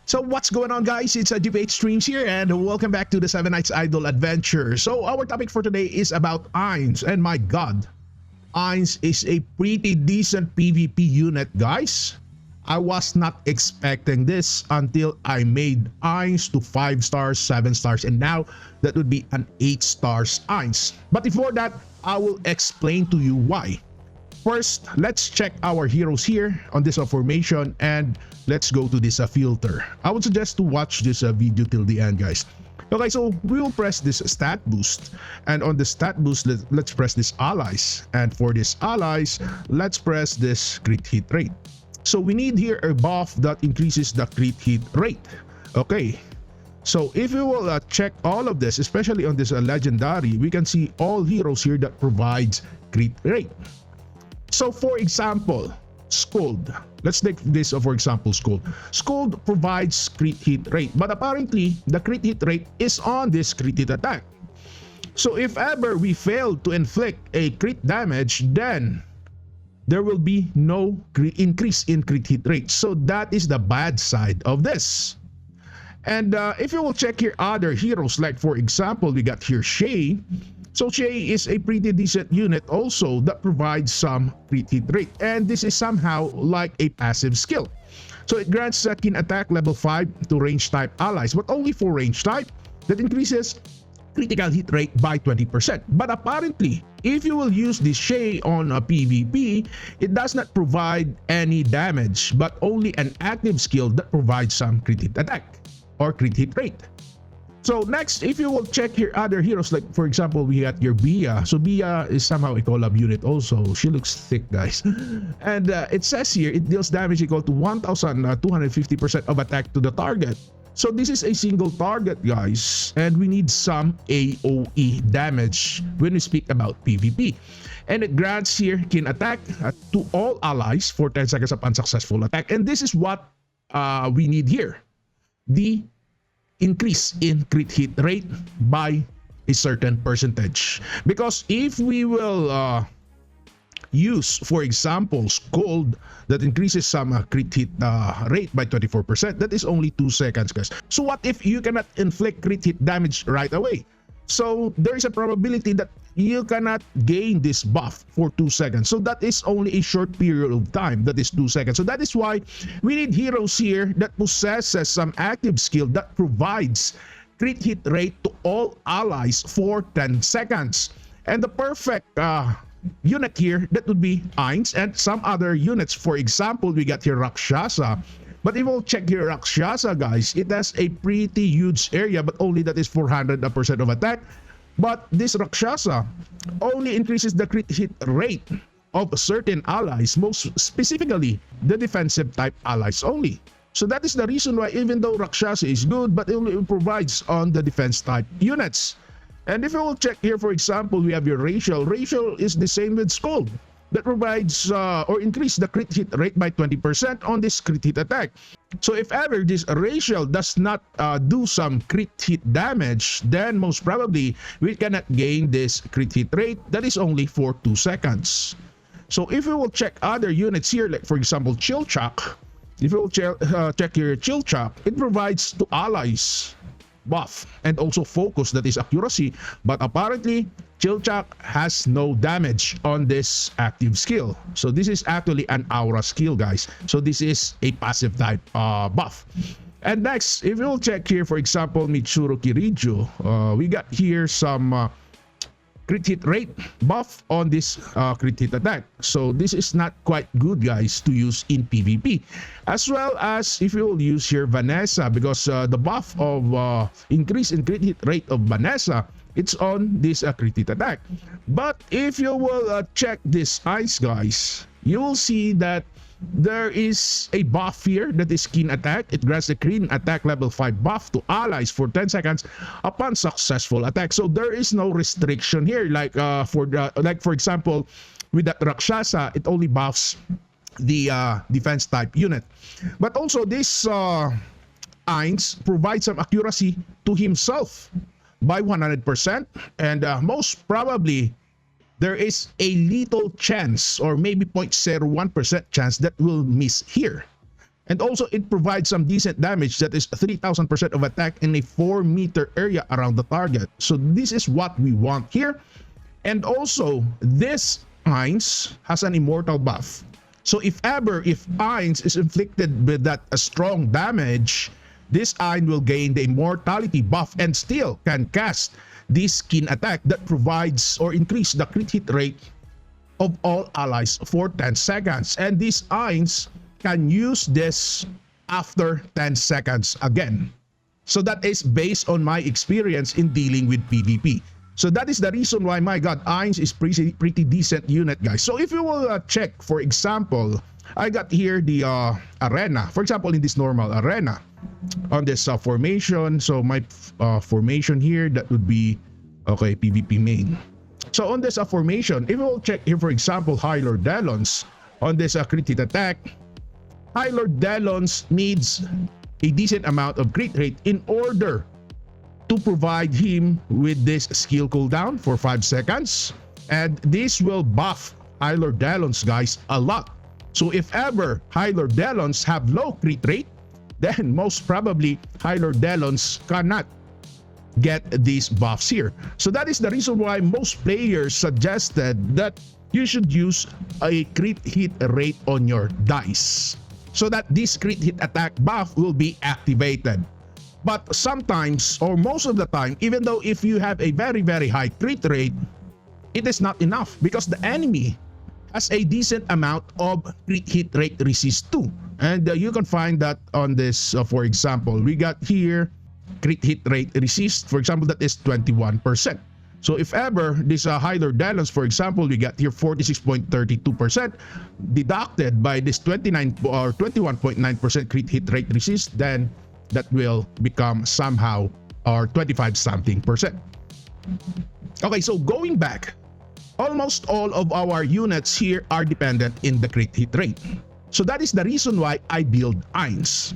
So what's going on, guys? It's a debate streams here, and welcome back to the 7 Nights Idol adventure. So our topic for today is about Ainz, and my god, Ainz is a pretty decent PvP unit, guys. I was not expecting this until I made Ainz to 5 stars, 7 stars, and now that would be an 8 stars Ainz. But before that, I will explain to you why. First, let's check our heroes here on this formation, and let's go to this filter. I would suggest to watch this video till the end, guys. Okay, so we will press this stat boost, and on the stat boost, let's press this allies, and for this allies, let's press this crit hit rate. So we need here a buff that increases the crit hit rate. Okay, so if we will check all of this, especially on this legendary, we can see all heroes here that provides crit rate. So for example, Scold. Let's take this for example, Scold. Scold provides crit hit rate, but apparently the crit hit rate is on this crit hit attack. So if ever we fail to inflict a crit damage, then there will be no increase in crit hit rate. So that is the bad side of this. And if you will check here other heroes, like for example, we got here Shay. So Shay is a pretty decent unit also that provides some crit hit rate, and this is somehow like a passive skill. So it grants a keen attack level 5 to range type allies, but only for range type that increases critical hit rate by 20%. But apparently, if you will use this Shay on a PvP, it does not provide any damage, but only an active skill that provides some crit hit attack or crit hit rate. So next, if you will check here other heroes, like for example, we got your Bia. So Bia is somehow a collab unit also. She looks thick, guys. And it says here, it deals damage equal to 1,250% of attack to the target. So this is a single target, guys. And we need some AoE damage when we speak about PvP. And it grants here keen attack to all allies for 10 seconds of unsuccessful attack. And this is what we need here. The increase in crit hit rate by a certain percentage, because if we will use for example Scold that increases some crit hit rate by 24%, that is only 2 seconds, guys. So what if you cannot inflict crit hit damage right away? So there is a probability that you cannot gain this buff for 2 seconds. So that is only a short period of time, that is 2 seconds. So that is why we need heroes here that possesses some active skill that provides crit hit rate to all allies for 10 seconds. And the perfect unit here, that would be Ainz and some other units. For example, we got here Rakshasa. But if we'll check here Rakshasa, guys, it has a pretty huge area, but only that is 400% of attack. But this Rakshasa only increases the crit hit rate of certain allies, most specifically the defensive type allies only. So that is the reason why, even though Rakshasa is good, but it only provides on the defense type units. And if you will check here, for example, we have your Rachel. Rachel is the same with Scold, that provides or increase the crit hit rate by 20% on this crit hit attack. So if ever this Rachel does not do some crit hit damage, then most probably we cannot gain this crit hit rate that is only for 2 seconds. So if we will check other units here, like for example Chilchak, if you will check your Chilchak, it provides to allies buff and also focus, that is accuracy, but apparently Chilchak has no damage on this active skill. So this is actually an aura skill, guys. So this is a passive type buff. And next, if you'll check here, for example, Mitsuru Kirijo, we got here some crit hit rate buff on this crit hit attack. So this is not quite good, guys, to use in PvP. As well as if you will use here Vanessa, because the buff of increase in crit hit rate of Vanessa, it's on this crit hit attack. But if you will check this Ainz, guys, you will see that there is a buff here that is keen attack. It grants the keen attack level 5 buff to allies for 10 seconds upon successful attack. So there is no restriction here, like for example with that Rakshasa, it only buffs the defense type unit. But also this Ainz provides some accuracy to himself by 100%, and most probably there is a little chance, or maybe 0.01% chance, that will miss here. And also it provides some decent damage, that is 3000% of attack in a 4-meter area around the target. So this is what we want here. And also this Ainz has an immortal buff. So if Ainz is inflicted with that strong damage, this Ainz will gain the immortality buff and still can cast this skin attack that provides or increase the crit hit rate of all allies for 10 seconds. And this Ainz can use this after 10 seconds again. So that is based on my experience in dealing with PvP. So that is the reason why, my god, Ainz is pretty decent unit, guys. So if you will check, for example, I got here the arena. For example, in this normal arena, on this formation. So my formation here, that would be, okay, PvP main. So on this formation, if you will check here, for example, High Lord Delons, on this crit hit attack, High Lord Delons needs a decent amount of crit rate in order to provide him with this skill cooldown for 5 seconds. And this will buff High Lord Delons, guys, a lot. So if ever High Lord Delons have low crit rate, then most probably High Lord Delons cannot get these buffs here. So that is the reason why most players suggested that you should use a crit hit rate on your dice, so that this crit hit attack buff will be activated. But sometimes, or most of the time, even though if you have a very high crit rate, it is not enough because the enemy has a decent amount of crit hit rate resist too. And you can find that on this, for example, we got here crit hit rate resist, for example, that is 21%. So if ever this High Lord Delons, for example, we got here 46.32% deducted by this 29 or 21.9% crit hit rate resist, then that will become somehow or 25 something percent. Okay, so going back, almost all of our units here are dependent in the crit hit rate. So that is the reason why I build Ainz.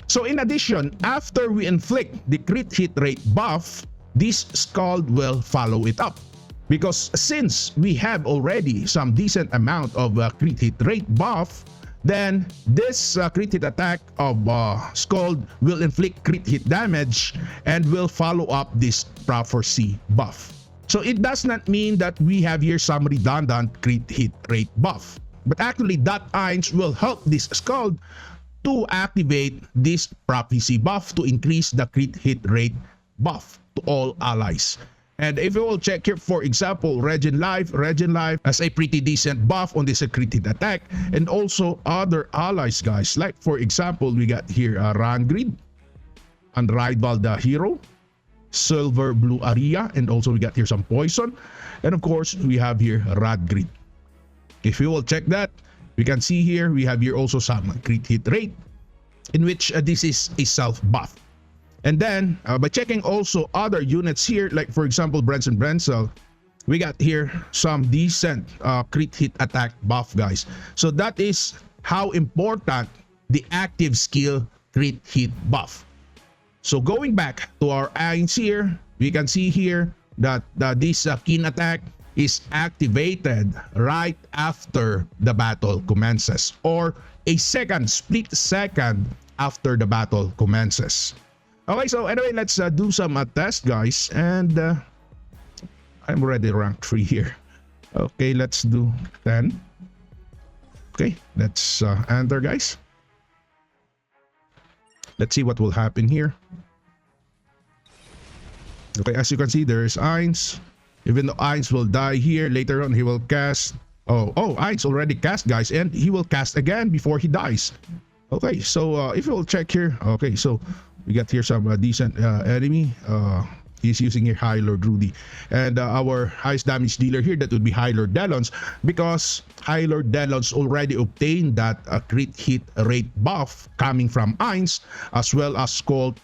So in addition, after we inflict the crit hit rate buff, this Scald will follow it up. Because since we have already some decent amount of crit hit rate buff, then this crit hit attack of Scald will inflict crit hit damage and will follow up this prophecy buff. So it does not mean that we have here some redundant crit hit rate buff, but actually that Ainz will help this Scald to activate this prophecy buff to increase the crit hit rate buff to all allies. And if you will check here, for example, Regen Life has a pretty decent buff on this crit hit attack, and also other allies, guys. Like for example, we got here Rangrid, Unrivaled Hero, Silver Blue Aria, and also we got here some Poison, and of course we have here Radgrid. If you will check that, we can see here we have here also some crit hit rate, in which this is a self buff. And then by checking also other units here, like for example Branson Brenzel, we got here some decent crit hit attack buff, guys. So that is how important the active skill crit hit buff. So going back to our Ainz here, we can see here that this keen attack is activated right after the battle commences, or a split second after the battle commences. Okay, so anyway, let's do some test, guys, and I'm already rank 3 here. Okay, let's do 10. Okay, let's enter, guys. Let's see what will happen here. Okay, as you can see, there is Ainz. Even though Ainz will die here, later on he will cast. Oh, Ainz already cast, guys, and he will cast again before he dies. Okay, so if you will check here, okay, so we got here some decent enemy. He's using here High Lord Rudy, and our highest damage dealer here, that would be High Lord Delons, because High Lord Delons already obtained that crit hit rate buff coming from Ainz, as well as called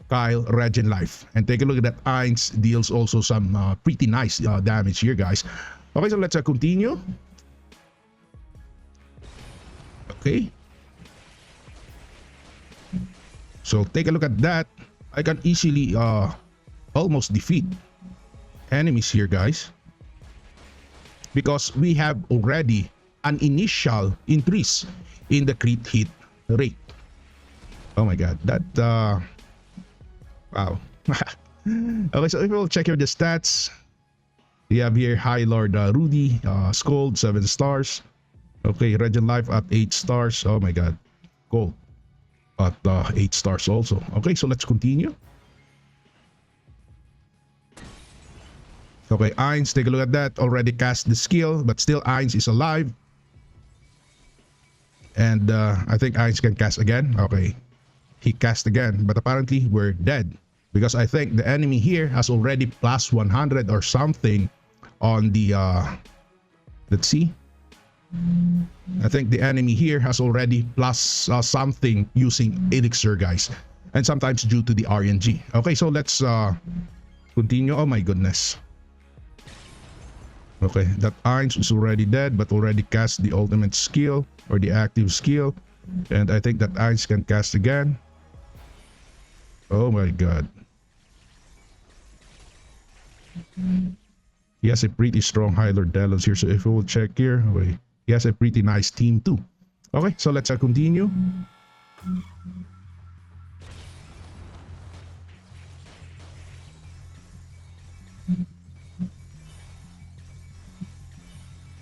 Kyle Regen Life. And take a look at that. Ainz deals also some pretty nice damage here, guys. Okay, so let's continue. Okay, so take a look at that. I can easily almost defeat enemies here, guys, because we have already an initial increase in the crit hit rate. Oh my god, that wow. Okay, so if we'll check here the stats, we have here High Lord Rudy, Scold 7 stars. Okay, Regent Life at 8 stars. Oh my god, Gold at 8 stars also. Okay, so let's continue. Okay, Ainz, take a look at that. Already cast the skill, but still Ainz is alive. And I think Ainz can cast again. Okay, he cast again, but apparently we're dead. Because I think the enemy here has already plus 100 or something on the, let's see. I think the enemy here has already plus something using Elixir, guys. And sometimes due to the RNG. Okay, so let's continue. Oh my goodness. Okay, that Ainz is already dead, but already cast the ultimate skill or the active skill. And I think that Ainz can cast again. Oh my god. He has a pretty strong High Lord Delos here. So if we will check here, okay, he has a pretty nice team too. Okay, so let's continue.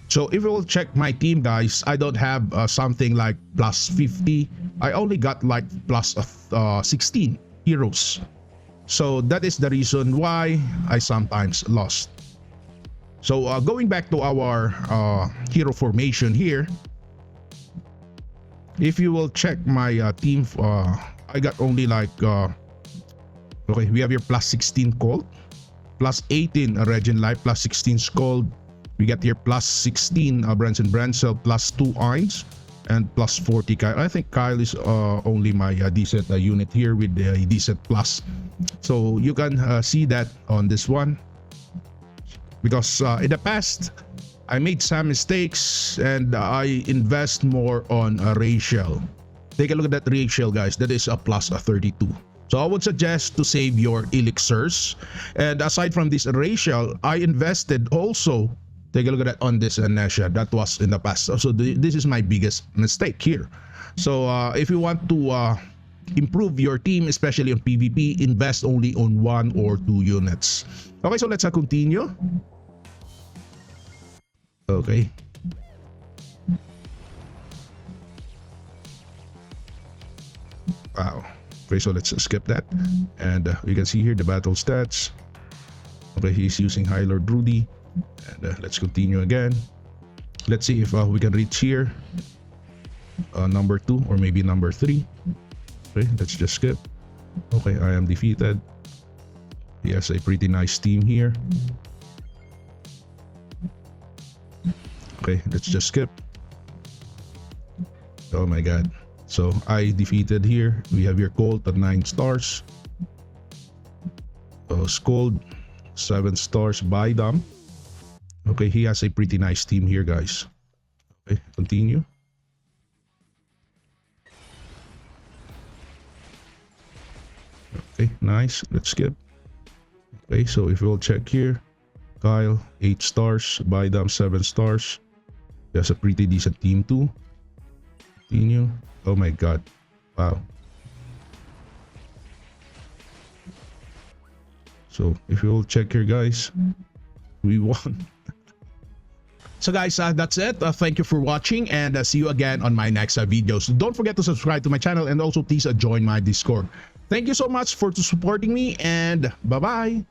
So if we will check my team, guys, I don't have something like plus 50. I only got like plus 16 heroes. So that is the reason why I sometimes lost. So going back to our hero formation here, if you will check my team, I got only like, okay, we have here plus 16 Colt, plus 18 Regent Life, plus 16 Scold. We got here plus 16 Branson Brancel, plus 2 Ainz, and plus 40 Kyle. I think Kyle is only my decent unit here with a decent plus. So you can see that on this one. Because in the past, I made some mistakes and I invest more on Racial. Take a look at that Racial, guys. That is a plus 32. So I would suggest to save your elixirs. And aside from this Racial, I invested also. Take a look at that on this Nesha. That was in the past. So this is my biggest mistake here. So if you want to improve your team, especially on PvP, invest only on 1 or 2 units. Okay, so let's continue. Okay. Wow. Okay, so let's skip that. And you can see here the battle stats. Okay, he's using High Lord Rudy. And let's continue again. Let's see if we can reach here. Number 2 or maybe number 3. Okay, let's just skip. Okay, I am defeated. He has a pretty nice team here. Okay, let's just skip. Oh my god. So I defeated here. We have your Colt at 9 stars. Scold 7 stars by them. Okay, he has a pretty nice team here, guys. Okay, continue. Okay, nice. Let's skip. Okay, so if we'll check here, Kyle 8 stars, Bydam 7 stars. He has a pretty decent team too. Continue. Oh my god. Wow. So if you will check here, guys, we won. So guys, that's it. Thank you for watching and see you again on my next videos. Don't forget to subscribe to my channel and also please join my Discord. Thank you so much for supporting me and bye-bye.